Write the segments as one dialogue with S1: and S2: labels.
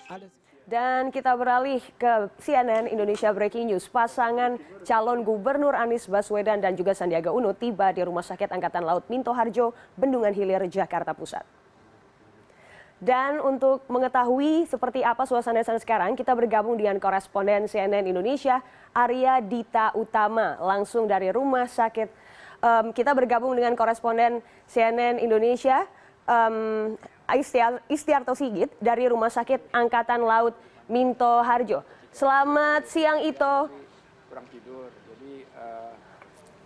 S1: Ada.
S2: Dan kita beralih ke CNN Indonesia Breaking News. Pasangan calon gubernur Anies Baswedan dan juga Sandiaga Uno tiba di Rumah Sakit Angkatan Laut Minto Harjo, Bendungan Hilir, Jakarta Pusat. Dan untuk mengetahui seperti apa suasana sekarang, kita bergabung dengan koresponden CNN Indonesia, Arya Dita Utama, langsung dari Rumah Sakit. Kita bergabung dengan koresponden CNN Indonesia, Istiarto Sigit dari Rumah Sakit Angkatan Laut Minto Harjo. Selamat siang, Ito.
S3: Kurang tidur, jadi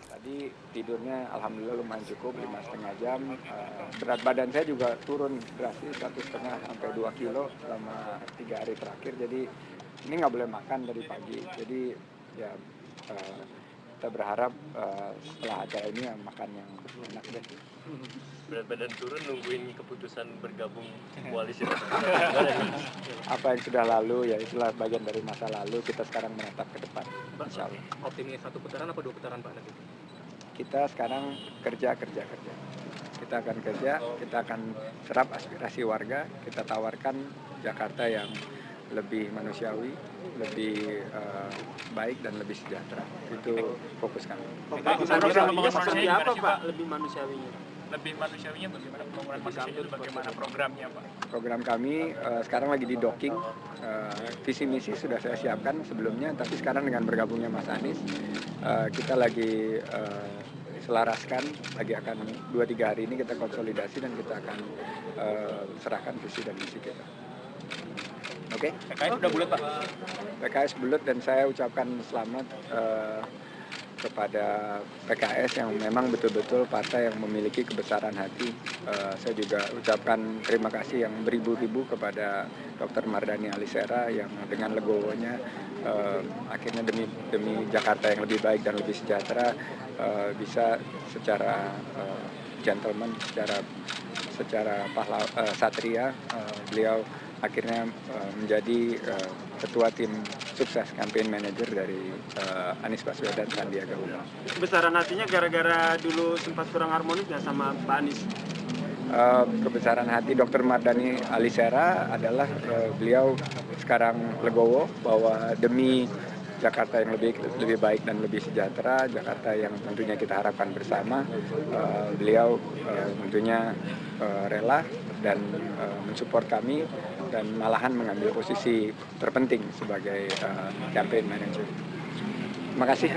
S3: tadi tidurnya alhamdulillah lumayan cukup, 5,5 jam. Berat badan saya juga turun drastis 1,5 sampai 2 kilo selama 3 hari terakhir. Jadi ini nggak boleh makan dari pagi. Jadi ya kita berharap setelah acara ini ya makan yang enak deh.
S4: Berat badan turun nungguin keputusan bergabung koalisi.
S3: Apa yang sudah lalu ya itulah bagian dari masa lalu, kita sekarang menatap ke depan. Insya Allah.
S1: Optimis 1 putaran apa 2 putaran Pak nanti?
S3: Kita sekarang kerja. Kita akan kerja, kita akan serap aspirasi warga, kita tawarkan Jakarta yang lebih manusiawi, lebih baik dan lebih sejahtera. Itu fokus kami.
S4: Seperti apa Pak lebih manusiawinya?
S5: Lebih manusiawinya bagaimana pembangunan manusianya itu bagaimana programnya Pak?
S3: Program kami sekarang lagi di docking, visi misi sudah saya siapkan sebelumnya, tapi sekarang dengan bergabungnya Mas Anies, kita lagi selaraskan, lagi akan 2-3 hari ini kita konsolidasi dan kita akan serahkan visi dan misi kita. Oke?
S5: PKS sudah bulat Pak?
S3: PKS bulat dan saya ucapkan selamat kepada PKS yang memang betul-betul partai yang memiliki kebesaran hati. Saya juga ucapkan terima kasih yang beribu-ribu kepada Dr. Mardhani Alisera yang dengan legowonya akhirnya demi Jakarta yang lebih baik dan lebih sejahtera bisa secara gentleman, secara satria beliau akhirnya menjadi ketua tim sukses campaign manager dari Anies Baswedan Sandiaga Uno.
S4: Kebesaran hatinya gara-gara dulu sempat kurang harmonis nggak sama Pak Anies?
S3: Kebesaran hati Dr. Mardhani Alisera adalah beliau sekarang legowo bahwa demi Jakarta yang lebih baik dan lebih sejahtera, Jakarta yang tentunya kita harapkan bersama, beliau tentunya rela dan mensupport kami dan malahan mengambil posisi terpenting sebagai campaign manager. Terima kasih.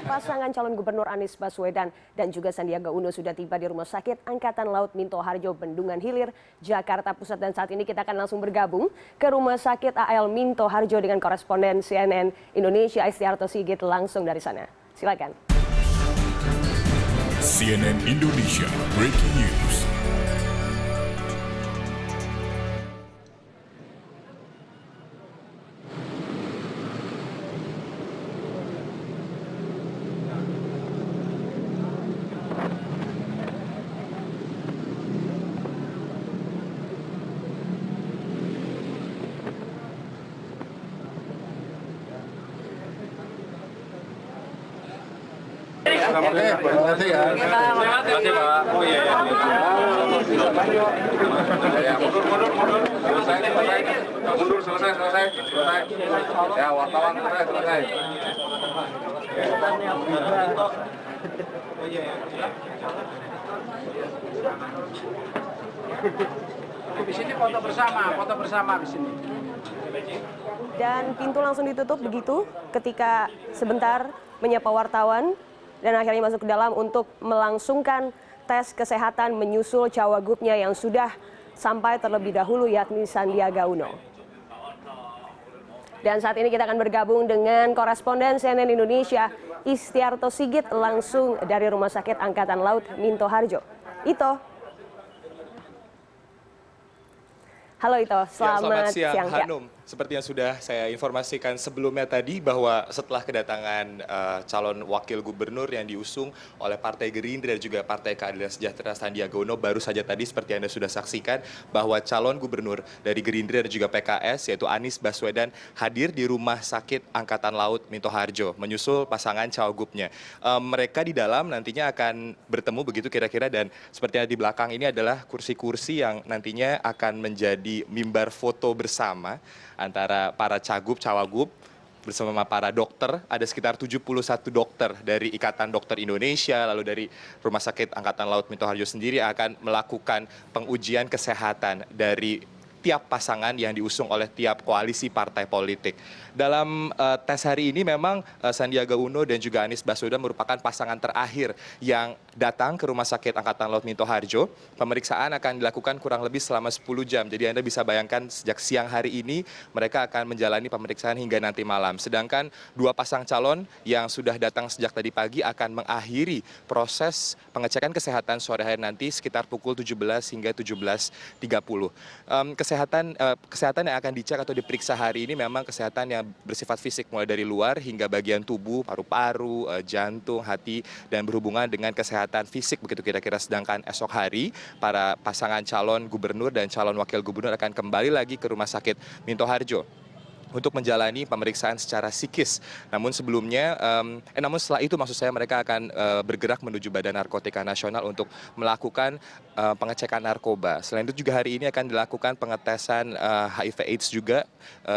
S2: Pasangan calon gubernur Anies Baswedan dan juga Sandiaga Uno sudah tiba di Rumah Sakit Angkatan Laut Minto Harjo, Bendungan Hilir, Jakarta Pusat. Dan saat ini kita akan langsung bergabung ke Rumah Sakit AL Minto Harjo dengan koresponden CNN Indonesia Istiarto Sigit langsung dari sana. Silakan.
S6: CNN Indonesia Breaking News.
S3: Oke, terima kasih ya.
S5: Terima kasih Pak. Oh iya.
S7: Mundur selesai. Ya, wartawan selesai.
S1: Di sini foto bersama di sini.
S2: Dan pintu langsung ditutup begitu ketika sebentar menyapa wartawan dan akhirnya masuk ke dalam untuk melangsungkan tes kesehatan menyusul cawagupnya yang sudah sampai terlebih dahulu yakni Sandiaga Uno. Dan saat ini kita akan bergabung dengan koresponden CNN Indonesia Istiarto Sigit langsung dari Rumah Sakit Angkatan Laut Minto Harjo. Ito. Halo Ito, selamat siang
S8: Hanum. Seperti yang sudah saya informasikan sebelumnya tadi bahwa setelah kedatangan calon wakil gubernur yang diusung oleh Partai Gerindra dan juga Partai Keadilan Sejahtera Sandiaga Uno, baru saja tadi seperti Anda sudah saksikan bahwa calon gubernur dari Gerindra dan juga PKS yaitu Anies Baswedan hadir di Rumah Sakit Angkatan Laut Minto Harjo menyusul pasangan cawagupnya. Mereka di dalam nantinya akan bertemu begitu kira-kira, dan seperti yang di belakang ini adalah kursi-kursi yang nantinya akan menjadi terjadi mimbar foto bersama antara para cawagup bersama para dokter. Ada sekitar 71 dokter dari Ikatan Dokter Indonesia, lalu dari Rumah Sakit Angkatan Laut Minto Harjo sendiri akan melakukan pengujian kesehatan dari tiap pasangan yang diusung oleh tiap koalisi partai politik. Dalam tes hari ini memang Sandiaga Uno dan juga Anies Baswedan merupakan pasangan terakhir yang datang ke Rumah Sakit Angkatan Laut Minto Harjo. Pemeriksaan akan dilakukan kurang lebih selama 10 jam. Jadi Anda bisa bayangkan sejak siang hari ini mereka akan menjalani pemeriksaan hingga nanti malam. Sedangkan dua pasang calon yang sudah datang sejak tadi pagi akan mengakhiri proses pengecekan kesehatan sore hari nanti sekitar pukul 17 hingga 17.30. Kesehatan yang akan dicek atau diperiksa hari ini memang kesehatan yang bersifat fisik mulai dari luar hingga bagian tubuh, paru-paru, jantung, hati, dan berhubungan dengan kesehatan fisik begitu kira-kira. Sedangkan esok hari para pasangan calon gubernur dan calon wakil gubernur akan kembali lagi ke Rumah Sakit Minto Harjo untuk menjalani pemeriksaan secara psikis. Namun setelah itu maksud saya mereka akan bergerak menuju Badan Narkotika Nasional untuk melakukan pengecekan narkoba. Selain itu juga hari ini akan dilakukan pengetesan HIV/AIDS juga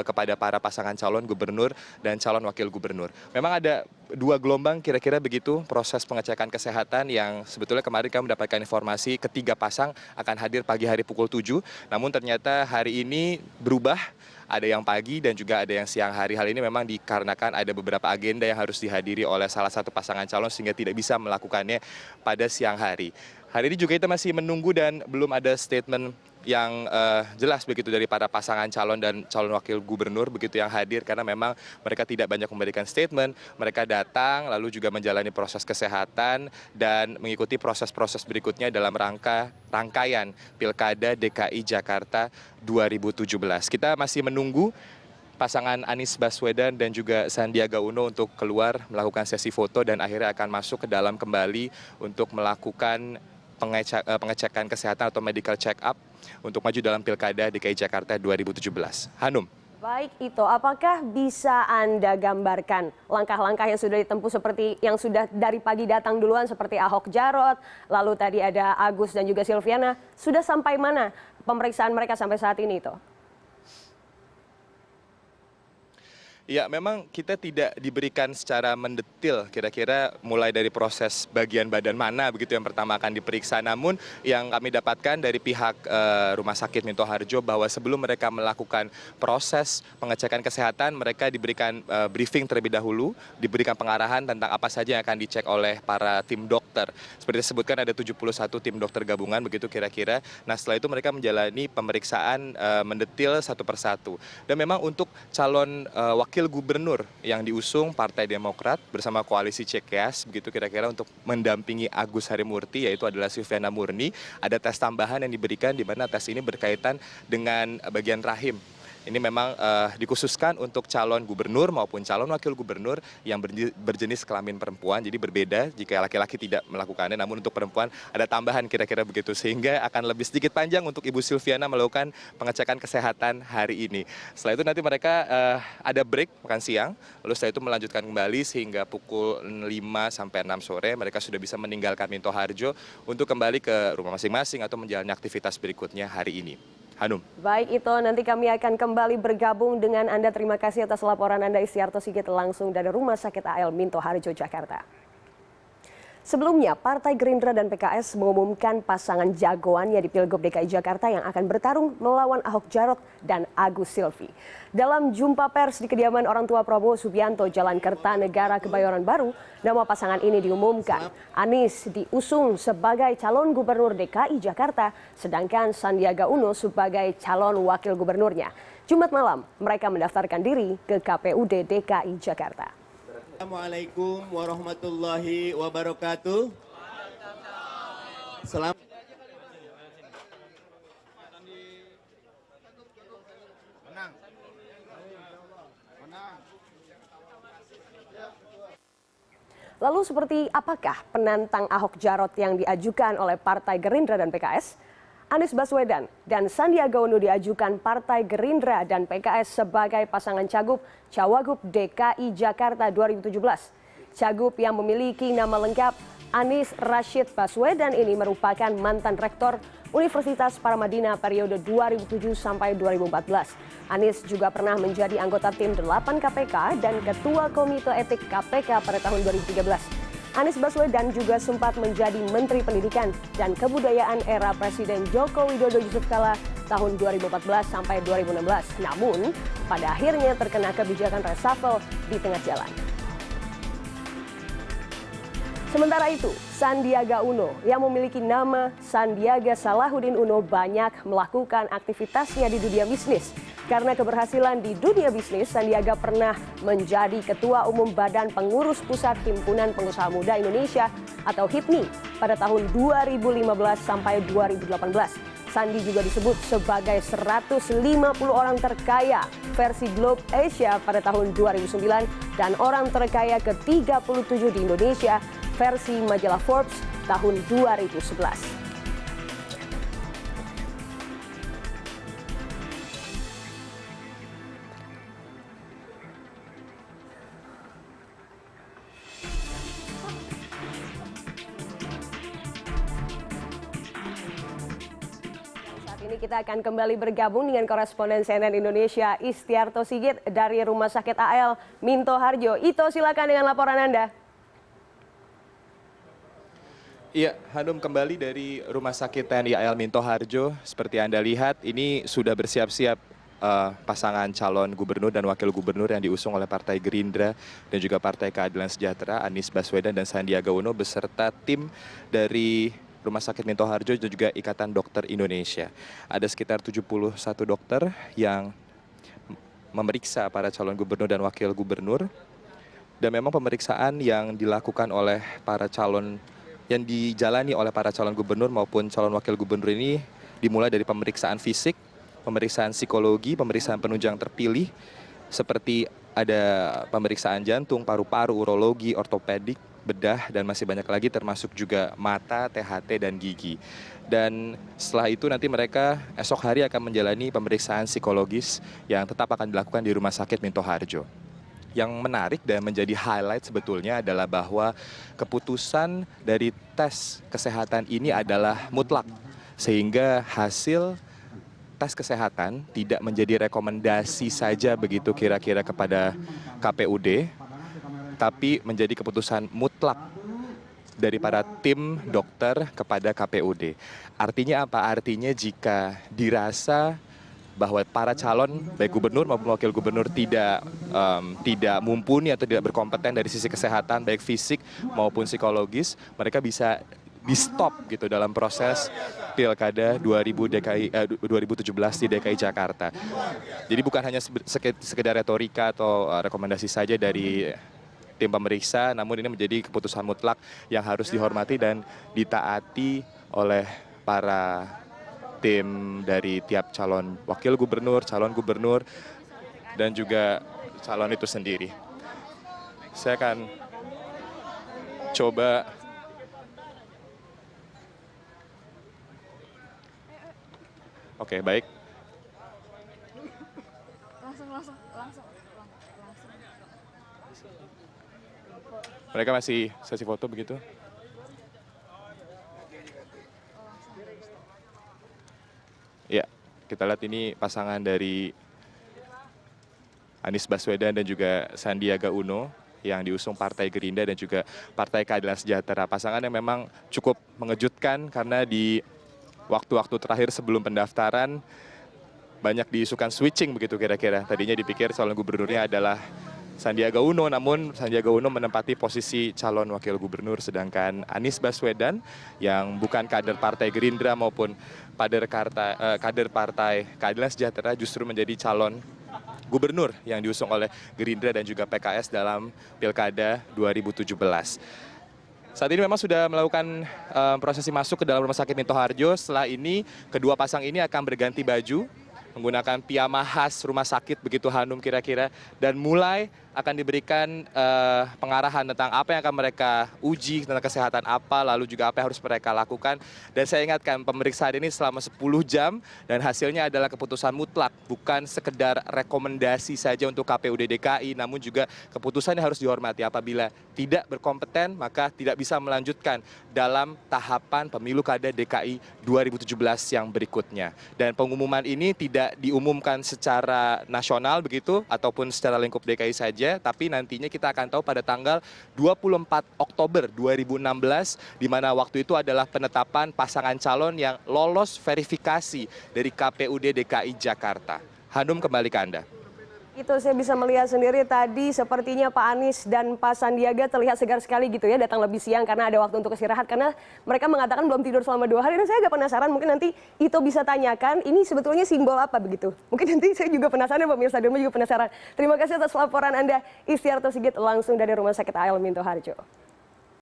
S8: kepada para pasangan calon gubernur dan calon wakil gubernur. Memang ada dua gelombang kira-kira begitu proses pengecekan kesehatan yang sebetulnya kemarin kami mendapatkan informasi ketiga pasang akan hadir pagi hari pukul 7. Namun ternyata hari ini berubah. Ada yang pagi dan juga ada yang siang hari. Hal ini memang dikarenakan ada beberapa agenda yang harus dihadiri oleh salah satu pasangan calon sehingga tidak bisa melakukannya pada siang hari. Hari ini juga kita masih menunggu dan belum ada statement yang jelas begitu dari para pasangan calon dan calon wakil gubernur begitu yang hadir, karena memang mereka tidak banyak memberikan statement. Mereka datang lalu juga menjalani proses kesehatan dan mengikuti proses-proses berikutnya dalam rangkaian Pilkada DKI Jakarta 2017. Kita masih menunggu pasangan Anies Baswedan dan juga Sandiaga Uno untuk keluar melakukan sesi foto dan akhirnya akan masuk ke dalam kembali untuk melakukan pengecekan kesehatan atau medical check up untuk maju dalam Pilkada DKI Jakarta 2017. Hanum.
S2: Baik itu, apakah bisa Anda gambarkan langkah-langkah yang sudah ditempuh seperti yang sudah dari pagi datang duluan seperti Ahok Jarot, lalu tadi ada Agus dan juga Silviana, sudah sampai mana pemeriksaan mereka sampai saat ini itu?
S8: Ya, memang kita tidak diberikan secara mendetil kira-kira mulai dari proses bagian badan mana begitu yang pertama akan diperiksa. Namun yang kami dapatkan dari pihak Rumah Sakit Minto Harjo bahwa sebelum mereka melakukan proses pengecekan kesehatan, mereka diberikan briefing terlebih dahulu, diberikan pengarahan tentang apa saja yang akan dicek oleh para tim dokter. Seperti disebutkan ada 71 tim dokter gabungan begitu kira-kira. Nah, setelah itu mereka menjalani pemeriksaan mendetil satu persatu. Dan memang untuk calon wakil gubernur yang diusung Partai Demokrat bersama koalisi Cikeas begitu kira-kira untuk mendampingi Agus Harimurti yaitu adalah Silviana Murni. Ada tes tambahan yang diberikan di mana tes ini berkaitan dengan bagian rahim. Ini memang dikhususkan untuk calon gubernur maupun calon wakil gubernur yang berjenis kelamin perempuan. Jadi berbeda jika laki-laki tidak melakukannya, namun untuk perempuan ada tambahan kira-kira begitu. Sehingga akan lebih sedikit panjang untuk Ibu Silviana melakukan pengecekan kesehatan hari ini. Setelah itu nanti mereka ada break makan siang, lalu setelah itu melanjutkan kembali sehingga pukul 5 sampai 6 sore mereka sudah bisa meninggalkan Minto Harjo untuk kembali ke rumah masing-masing atau menjalani aktivitas berikutnya hari ini. Hanum.
S2: Baik itu, nanti kami akan kembali bergabung dengan Anda. Terima kasih atas laporan Anda, Istiarto Sigit, langsung dari Rumah Sakit AL Minto Harjo, Jakarta. Sebelumnya, Partai Gerindra dan PKS mengumumkan pasangan jagoannya di Pilgub DKI Jakarta yang akan bertarung melawan Ahok Jarot dan Agus Silvi. Dalam jumpa pers di kediaman orang tua Prabowo Subianto, Jalan Kertanegara, Kebayoran Baru, nama pasangan ini diumumkan. Anies diusung sebagai calon gubernur DKI Jakarta, sedangkan Sandiaga Uno sebagai calon wakil gubernurnya. Jumat malam, mereka mendaftarkan diri ke KPUD DKI Jakarta.
S9: Assalamualaikum warahmatullahi wabarakatuh. Selamat.
S2: Lalu seperti apakah penantang Ahok Jarot yang diajukan oleh Partai Gerindra dan PKS? Anies Baswedan dan Sandiaga Uno diajukan Partai Gerindra dan PKS sebagai pasangan Cawagup DKI Jakarta 2017. Cagup yang memiliki nama lengkap Anies Rashid Baswedan ini merupakan mantan rektor Universitas Paramadina periode 2007 sampai 2014. Anies juga pernah menjadi anggota tim 8 KPK dan Ketua Komite Etik KPK pada tahun 2013. Anies Baswedan juga sempat menjadi Menteri Pendidikan dan Kebudayaan era Presiden Joko Widodo Yusuf Kala tahun 2014 sampai 2016. Namun, pada akhirnya terkena kebijakan reshuffle di tengah jalan. Sementara itu, Sandiaga Uno yang memiliki nama Sandiaga Salahuddin Uno banyak melakukan aktivitasnya di dunia bisnis. Karena keberhasilan di dunia bisnis, Sandiaga pernah menjadi Ketua Umum Badan Pengurus Pusat Himpunan Pengusaha Muda Indonesia atau HIPMI pada tahun 2015 sampai 2018. Sandi juga disebut sebagai 150 orang terkaya versi Globe Asia pada tahun 2009 dan orang terkaya ke-37 di Indonesia versi majalah Forbes tahun 2011. Ini kita akan kembali bergabung dengan koresponden CNN Indonesia Istiarto Sigit dari Rumah Sakit AL Minto Harjo. Ito, silakan dengan laporan Anda.
S8: Iya, Hanum, kembali dari Rumah Sakit TNI AL Minto Harjo. Seperti Anda lihat, ini sudah bersiap-siap pasangan calon gubernur dan wakil gubernur yang diusung oleh Partai Gerindra dan juga Partai Keadilan Sejahtera, Anies Baswedan dan Sandiaga Uno beserta tim dari Rumah Sakit Minto Harjo dan juga Ikatan Dokter Indonesia. Ada sekitar 71 dokter yang memeriksa para calon gubernur dan wakil gubernur. Dan memang pemeriksaan yang dilakukan oleh para calon, yang dijalani oleh para calon gubernur maupun calon wakil gubernur ini dimulai dari pemeriksaan fisik, pemeriksaan psikologi, pemeriksaan penunjang terpilih, seperti ada pemeriksaan jantung, paru-paru, urologi, ortopedik, bedah, dan masih banyak lagi termasuk juga mata, THT, dan gigi. Dan setelah itu nanti mereka esok hari akan menjalani pemeriksaan psikologis yang tetap akan dilakukan di Rumah Sakit Minto Harjo. Yang menarik dan menjadi highlight sebetulnya adalah bahwa keputusan dari tes kesehatan ini adalah mutlak, sehingga hasil tes kesehatan tidak menjadi rekomendasi saja begitu kira-kira kepada KPUD, tapi menjadi keputusan mutlak dari para tim dokter kepada KPUD. Artinya apa? Artinya jika dirasa bahwa para calon baik gubernur maupun wakil gubernur tidak mumpuni atau tidak berkompeten dari sisi kesehatan baik fisik maupun psikologis, mereka bisa di stop gitu dalam proses Pilkada 2017 di DKI Jakarta. Jadi bukan hanya sekedar retorika atau rekomendasi saja dari tim pemeriksa, namun ini menjadi keputusan mutlak yang harus dihormati dan ditaati oleh para tim dari tiap calon wakil gubernur, calon gubernur, dan juga calon itu sendiri. Saya akan coba oke, baik.
S10: Langsung.
S8: Mereka masih sesi foto begitu? Ya, kita lihat ini pasangan dari Anies Baswedan dan juga Sandiaga Uno yang diusung Partai Gerindra dan juga Partai Keadilan Sejahtera. Pasangan yang memang cukup mengejutkan karena di waktu-waktu terakhir sebelum pendaftaran banyak diisukan switching begitu kira-kira. Tadinya dipikir calon gubernurnya adalah Sandiaga Uno, namun Sandiaga Uno menempati posisi calon wakil gubernur, sedangkan Anies Baswedan yang bukan kader Partai Gerindra maupun kader Partai Keadilan Sejahtera justru menjadi calon gubernur yang diusung oleh Gerindra dan juga PKS dalam Pilkada 2017. Saat ini memang sudah melakukan prosesi masuk ke dalam Rumah Sakit Minto Harjo. Setelah ini kedua pasang ini akan berganti baju menggunakan piyama khas rumah sakit begitu Hanum kira-kira, dan mulai akan diberikan pengarahan tentang apa yang akan mereka uji, tentang kesehatan apa, lalu juga apa yang harus mereka lakukan. Dan saya ingatkan pemeriksaan ini selama 10 jam dan hasilnya adalah keputusan mutlak, bukan sekedar rekomendasi saja untuk KPUD DKI, namun juga keputusan yang harus dihormati. Apabila tidak berkompeten, maka tidak bisa melanjutkan dalam tahapan pemilu kada DKI 2017 yang berikutnya. Dan pengumuman ini tidak diumumkan secara nasional begitu, ataupun secara lingkup DKI saja, tapi nantinya kita akan tahu pada tanggal 24 Oktober 2016, di mana waktu itu adalah penetapan pasangan calon yang lolos verifikasi dari KPUD DKI Jakarta. Hanum, kembali ke Anda.
S2: Itu saya bisa melihat sendiri tadi sepertinya Pak Anies dan Pak Sandiaga terlihat segar sekali gitu ya, datang lebih siang karena ada waktu untuk istirahat, karena mereka mengatakan belum tidur selama 2 hari dan saya agak penasaran, mungkin nanti Ito bisa tanyakan ini sebetulnya simbol apa begitu. Mungkin nanti saya juga penasaran, pemirsa di rumah juga penasaran. Terima kasih atas laporan Anda, Istiarto Sigit langsung dari Rumah Sakit AL Minto Harjo.